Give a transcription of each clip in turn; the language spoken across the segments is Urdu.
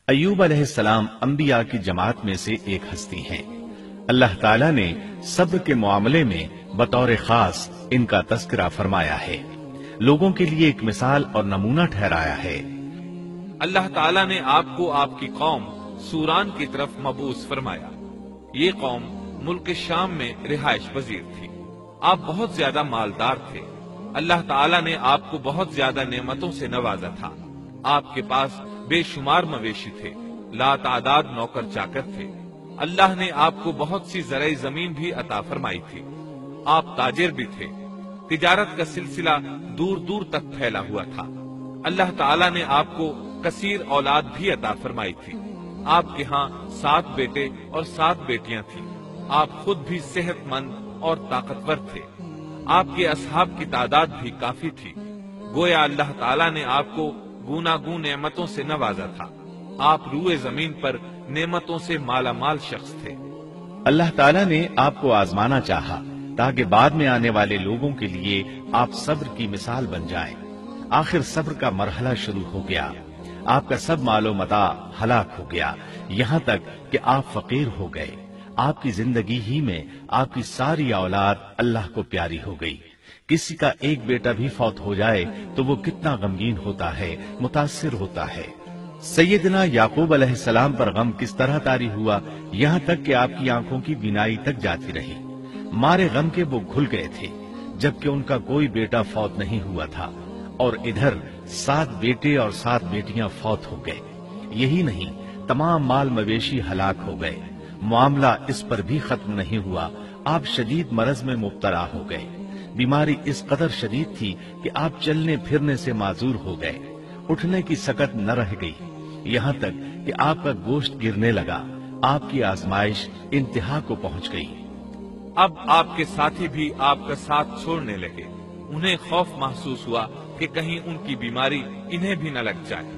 ایوب علیہ السلام انبیاء کی جماعت میں سے ایک ہستی ہیں۔ اللہ تعالیٰ نے صبر کے معاملے میں بطور خاص ان کا تذکرہ فرمایا ہے، لوگوں کے لیے ایک مثال اور نمونہ ٹھہرایا ہے۔ اللہ تعالیٰ نے آپ کو آپ کی قوم سوران کی طرف مبعوث فرمایا۔ یہ قوم ملک شام میں رہائش پذیر تھی۔ آپ بہت زیادہ مالدار تھے۔ اللہ تعالیٰ نے آپ کو بہت زیادہ نعمتوں سے نوازا تھا۔ آپ کے پاس بے شمار مویشی تھے، لا تعداد نوکر چاکر تھے۔ اللہ نے آپ کو بہت سی زرعی زمین بھی عطا فرمائی تھی۔ آپ تاجر بھی تھے۔ تجارت کا سلسلہ دور دور تک پھیلا ہوا تھا۔ اللہ تعالیٰ نے آپ کو کثیر اولاد بھی عطا فرمائی تھی۔ آپ کے ہاں 7 بیٹے اور 7 بیٹیاں تھیں۔ آپ خود بھی صحت مند اور طاقتور تھے۔ آپ کے اصحاب کی تعداد بھی کافی تھی۔ گویا اللہ تعالیٰ نے آپ کو گوناگون نعمتوں سے نوازا تھا۔ آپ روئے زمین پر نعمتوں سے مالا مال شخص تھے۔ اللہ تعالیٰ نے آپ کو آزمانا چاہا تاکہ بعد میں آنے والے لوگوں کے لیے آپ صبر کی مثال بن جائیں۔ آخر صبر کا مرحلہ شروع ہو گیا۔ آپ کا سب مال و متاع ہلاک ہو گیا، یہاں تک کہ آپ فقیر ہو گئے۔ آپ کی زندگی ہی میں آپ کی ساری اولاد اللہ کو پیاری ہو گئی۔ کسی کا ایک بیٹا بھی فوت ہو جائے تو وہ کتنا غمگین ہوتا ہے، متاثر ہوتا ہے۔ سیدنا یعقوب علیہ السلام پر غم کس طرح طاری ہوا، یہاں تک کہ آپ کی آنکھوں کی بینائی تک جاتی رہی۔ مارے غم کے وہ گھل گئے تھے، جبکہ ان کا کوئی بیٹا فوت نہیں ہوا تھا، اور ادھر 7 بیٹے اور 7 بیٹیاں فوت ہو گئے۔ یہی نہیں، تمام مال مویشی ہلاک ہو گئے۔ معاملہ اس پر بھی ختم نہیں ہوا، آپ شدید مرض میں مبتلا ہو گئے۔ بیماری اس قدر شدید تھی کہ آپ چلنے پھرنے سے معذور ہو گئے، اٹھنے کی سکت نہ رہ گئی، یہاں تک کہ آپ کا گوشت گرنے لگا۔ آپ کی آزمائش انتہا کو پہنچ گئی۔ اب آپ کے ساتھی بھی آپ کا ساتھ چھوڑنے لگے۔ انہیں خوف محسوس ہوا کہ کہیں ان کی بیماری انہیں بھی نہ لگ جائے،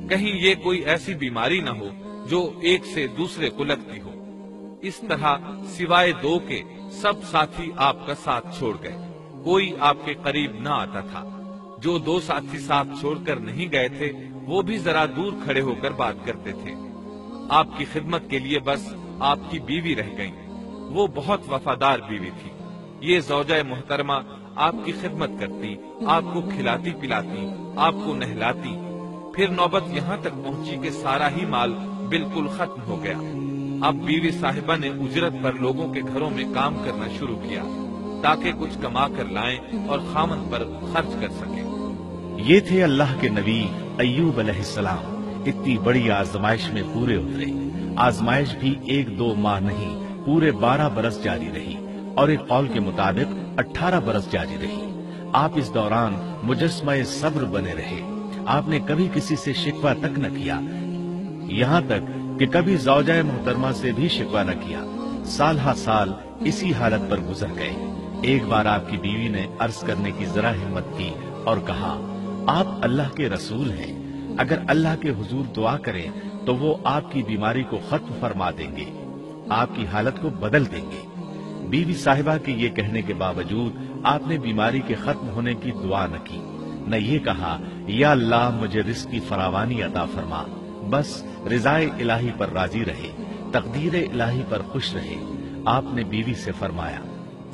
کہیں یہ کوئی ایسی بیماری نہ ہو جو ایک سے دوسرے کو لگتی ہو۔ اس طرح سوائے 2 کے سب ساتھی آپ کا ساتھ چھوڑ گئے، کوئی آپ کے قریب نہ آتا تھا۔ جو 2 ساتھی ساتھ چھوڑ کر نہیں گئے تھے وہ بھی ذرا دور کھڑے ہو کر بات کرتے تھے۔ آپ کی خدمت کے لیے بس آپ کی بیوی رہ گئیں۔ وہ بہت وفادار بیوی تھی۔ یہ زوجہ محترمہ آپ کی خدمت کرتی، آپ کو کھلاتی پلاتی، آپ کو نہلاتی۔ پھر نوبت یہاں تک پہنچی کہ سارا ہی مال بالکل ختم ہو گیا۔ اب بیوی صاحبہ نے اجرت پر لوگوں کے گھروں میں کام کرنا شروع کیا تاکہ کچھ کما کر لائیں اور خامن پر خرچ کر سکیں۔ یہ تھے اللہ کے نبی ایوب علیہ السلام۔ اتنی بڑی آزمائش میں پورے اترے۔ آزمائش بھی 1-2 ماہ نہیں، پورے 12 برس جاری رہی، اور ایک قول کے مطابق 18 برس جاری رہی۔ آپ اس دوران مجسمہ صبر بنے رہے۔ آپ نے کبھی کسی سے شکوہ تک نہ کیا، یہاں تک کہ کبھی زوجہ محترمہ سے بھی شکوہ نہ کیا۔ سال ہا سال اسی حالت پر گزر گئے۔ ایک بار آپ کی بیوی نے عرض کرنے کی ذرا ہمت کی اور کہا، آپ اللہ کے رسول ہیں، اگر اللہ کے حضور دعا کریں تو وہ آپ کی بیماری کو ختم فرما دیں گے، آپ کی حالت کو بدل دیں گے۔ بیوی صاحبہ کے یہ کہنے کے باوجود آپ نے بیماری کے ختم ہونے کی دعا نہ کی، نہ یہ کہا یا اللہ مجھے رزق کی فراوانی عطا فرما، بس رضائے الہی پر راضی رہے، تقدیر الہی پر خوش رہے۔ آپ نے بیوی سے فرمایا،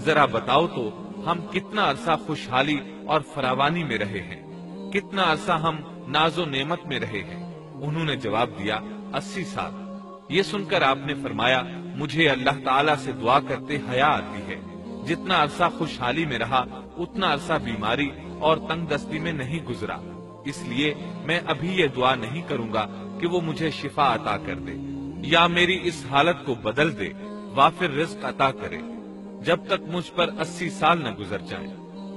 ذرا بتاؤ تو ہم کتنا عرصہ خوشحالی اور فراوانی میں رہے ہیں، کتنا عرصہ ہم ناز و نعمت میں رہے ہیں؟ انہوں نے جواب دیا، 80 سال۔ یہ سن کر آپ نے فرمایا، مجھے اللہ تعالیٰ سے دعا کرتے حیا آتی ہے، جتنا عرصہ خوشحالی میں رہا اتنا عرصہ بیماری اور تنگ دستی میں نہیں گزرا، اس لیے میں ابھی یہ دعا نہیں کروں گا کہ وہ مجھے شفا عطا کر دے یا میری اس حالت کو بدل دے، وافر رزق عطا کرے، جب تک مجھ پر 80 سال نہ گزر جائیں۔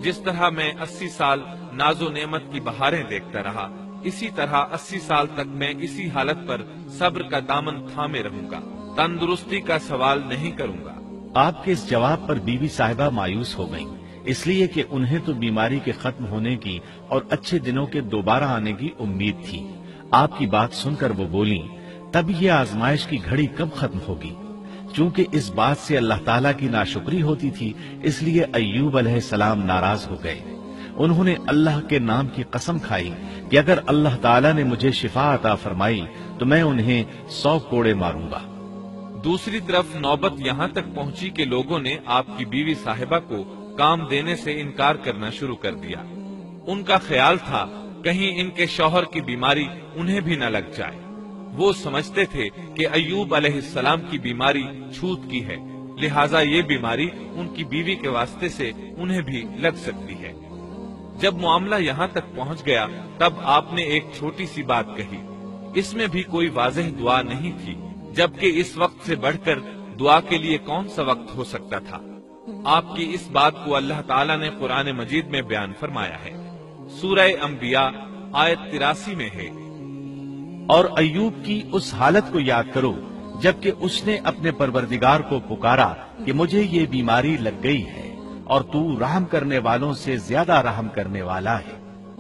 جس طرح میں 80 سال ناز و نعمت کی بہاریں دیکھتا رہا، اسی طرح 80 سال تک میں اسی حالت پر صبر کا دامن تھامے رہوں گا، تندرستی کا سوال نہیں کروں گا۔ آپ کے اس جواب پر بیوی صاحبہ مایوس ہو گئیں، اس لیے کہ انہیں تو بیماری کے ختم ہونے کی اور اچھے دنوں کے دوبارہ آنے کی امید تھی۔ آپ کی بات سن کر وہ بولیں، تب یہ آزمائش کی گھڑی کب ختم ہوگی؟ چونکہ اس بات سے اللہ تعالیٰ کی ناشکری ہوتی تھی، اس لیے ایوب علیہ السلام ناراض ہو گئے۔ انہوں نے اللہ کے نام کی قسم کھائی کہ اگر اللہ تعالیٰ نے مجھے شفا عطا فرمائی تو میں انہیں 100 کوڑے ماروں گا۔ دوسری طرف نوبت یہاں تک پہنچی کہ لوگوں نے آپ کی بیوی صاحبہ کو کام دینے سے انکار کرنا شروع کر دیا۔ ان کا خیال تھا کہیں ان کے شوہر کی بیماری انہیں بھی نہ لگ جائے۔ وہ سمجھتے تھے کہ ایوب علیہ السلام کی بیماری چھوت کی ہے، لہٰذا یہ بیماری ان کی بیوی کے واسطے سے انہیں بھی لگ سکتی ہے۔ جب معاملہ یہاں تک پہنچ گیا تب آپ نے ایک چھوٹی سی بات کہی، اس میں بھی کوئی واضح دعا نہیں تھی، جبکہ اس وقت سے بڑھ کر دعا کے لیے کون سا وقت ہو سکتا تھا۔ آپ کی اس بات کو اللہ تعالیٰ نے قرآن مجید میں بیان فرمایا ہے۔ سورہ انبیاء آیت 83 میں ہے، اور ایوب کی اس حالت کو یاد کرو جبکہ اس نے اپنے پروردگار کو پکارا کہ مجھے یہ بیماری لگ گئی ہے اور تو رحم کرنے والوں سے زیادہ رحم کرنے والا ہے۔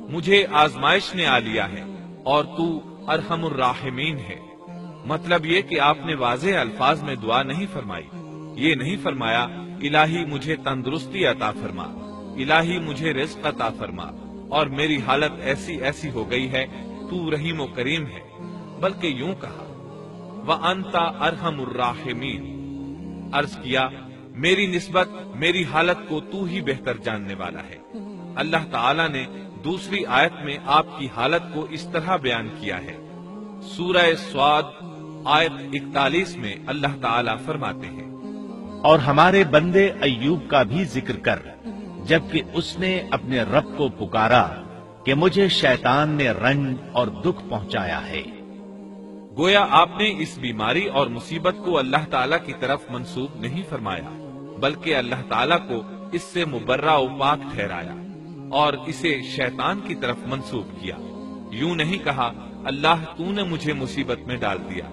مجھے آزمائش نے آ لیا ہے اور تو ارحم الراحمین ہے۔ مطلب یہ کہ آپ نے واضح الفاظ میں دعا نہیں فرمائی، یہ نہیں فرمایا الہی مجھے تندرستی عطا فرما، الہی مجھے رزق عطا فرما اور میری حالت ایسی ایسی ہو گئی ہے، تو رحیم و کریم ہے، بلکہ یوں کہا وَأَنْتَ أَرْحَمُ الرَّاحِمِينَ، عرض کیا میری نسبت میری حالت کو تو ہی بہتر جاننے والا ہے۔ اللہ تعالیٰ نے دوسری آیت میں آپ کی حالت کو اس طرح بیان کیا ہے۔ سورہ صاد آیت 41 میں اللہ تعالیٰ فرماتے ہیں، اور ہمارے بندے ایوب کا بھی ذکر کر جبکہ اس نے اپنے رب کو پکارا کہ مجھے شیطان نے رنج اور دکھ پہنچایا ہے۔ گویا آپ نے اس بیماری اور مصیبت کو اللہ تعالیٰ کی طرف منسوب نہیں فرمایا، بلکہ اللہ تعالیٰ کو اس سے مبرہ و پاک ٹھہرایا اور اسے شیطان کی طرف منسوب کیا۔ یوں نہیں کہا اللہ تو نے مجھے مصیبت میں ڈال دیا،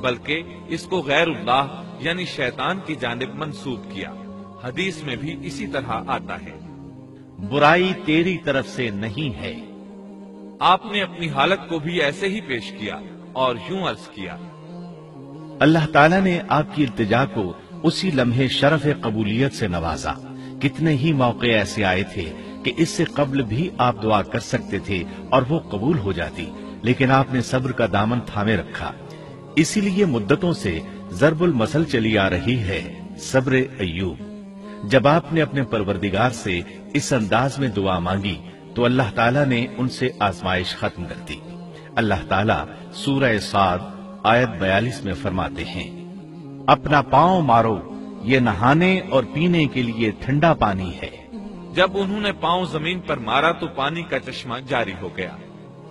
بلکہ اس کو غیر اللہ یعنی شیطان کی جانب منسوب کیا۔ حدیث میں بھی اسی طرح آتا ہے، برائی تیری طرف سے نہیں ہے۔ آپ نے اپنی حالت کو بھی ایسے ہی پیش کیا اور یوں عرض کیا، اللہ تعالیٰ نے آپ کی التجا کو اسی لمحے شرف قبولیت سے نوازا۔ کتنے ہی موقع ایسے آئے تھے کہ اس سے قبل بھی آپ دعا کر سکتے تھے اور وہ قبول ہو جاتی، لیکن آپ نے صبر کا دامن تھامے رکھا۔ اسی لیے مدتوں سے ضرب المثل چلی آ رہی ہے صبر ایوب۔ جب آپ نے اپنے پروردگار سے اس انداز میں دعا مانگی تو اللہ تعالیٰ نے ان سے آزمائش ختم کر دی۔ اللہ تعالیٰ سورہ صاد آیت 42 میں فرماتے ہیں، اپنا پاؤں مارو، یہ نہانے اور پینے کے لیے ٹھنڈا پانی ہے۔ جب انہوں نے پاؤں زمین پر مارا تو پانی کا چشمہ جاری ہو گیا۔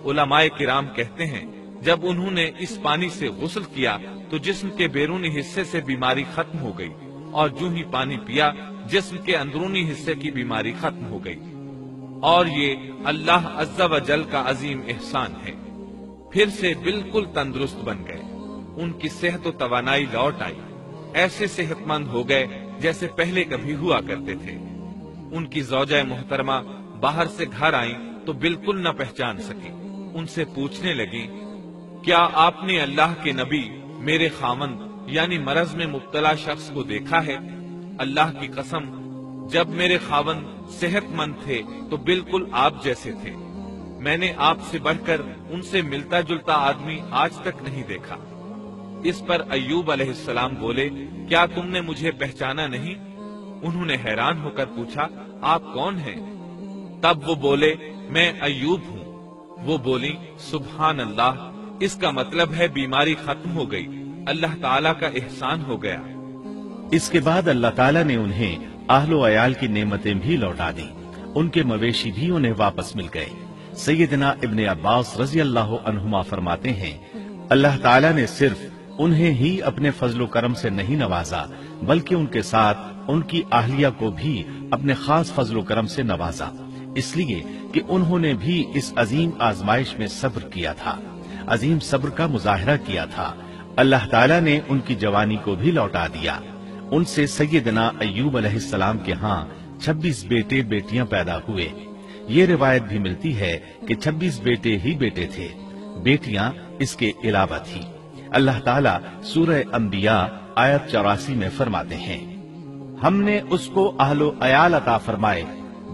علماء کرام کہتے ہیں جب انہوں نے اس پانی سے غسل کیا تو جسم کے بیرونی حصے سے بیماری ختم ہو گئی، اور جو ہی پانی پیا جسم کے اندرونی حصے کی بیماری ختم ہو گئی، اور یہ اللہ عز و جل کا عظیم احسان ہے۔ پھر سے بالکل تندرست بن گئے، ان کی صحت و توانائی لوٹ آئی، ایسے صحت مند ہو گئے جیسے پہلے کبھی ہوا کرتے تھے۔ ان کی زوجہ محترمہ باہر سے گھر آئیں تو بالکل نہ پہچان سکی، ان سے پوچھنے لگی، کیا آپ نے اللہ کے نبی میرے خاوند یعنی مرض میں مبتلا شخص کو دیکھا ہے؟ اللہ کی قسم جب میرے خاوند صحت مند تھے تو بالکل آپ جیسے تھے، میں نے آپ سے بڑھ کر ان سے ملتا جلتا آدمی آج تک نہیں دیکھا۔ اس پر ایوب علیہ السلام بولے، کیا تم نے مجھے پہچانا نہیں؟ انہوں نے حیران ہو کر پوچھا، آپ کون ہیں؟ تب وہ بولے، میں ایوب ہوں۔ وہ بولی، سبحان اللہ، اس کا مطلب ہے بیماری ختم ہو گئی، اللہ تعالیٰ کا احسان ہو گیا۔ اس کے بعد اللہ تعالیٰ نے انہیں اہل و عیال کی نعمتیں بھی لوٹا دی، ان کے مویشی بھی انہیں واپس مل گئے۔ سیدنا ابن عباس رضی اللہ عنہما فرماتے ہیں، اللہ تعالیٰ نے صرف انہیں ہی اپنے فضل و کرم سے نہیں نوازا بلکہ ان کے ساتھ ان کی اہلیہ کو بھی اپنے خاص فضل و کرم سے نوازا، اس لیے کہ انہوں نے بھی اس عظیم آزمائش میں صبر کیا تھا، عظیم صبر کا مظاہرہ کیا تھا۔ اللہ تعالیٰ نے ان کی جوانی کو بھی لوٹا دیا۔ ان سے سیدنا ایوب علیہ السلام کے ہاں 26 بیٹے بیٹیاں پیدا ہوئے۔ یہ روایت بھی ملتی ہے کہ 26 بیٹے ہی بیٹے تھے، بیٹیاں اس کے علاوہ تھی۔ اللہ تعالیٰ سورہ انبیاء آیت 84 میں فرماتے ہیں، ہم نے اس کو اہل و عیال عطا فرمائے،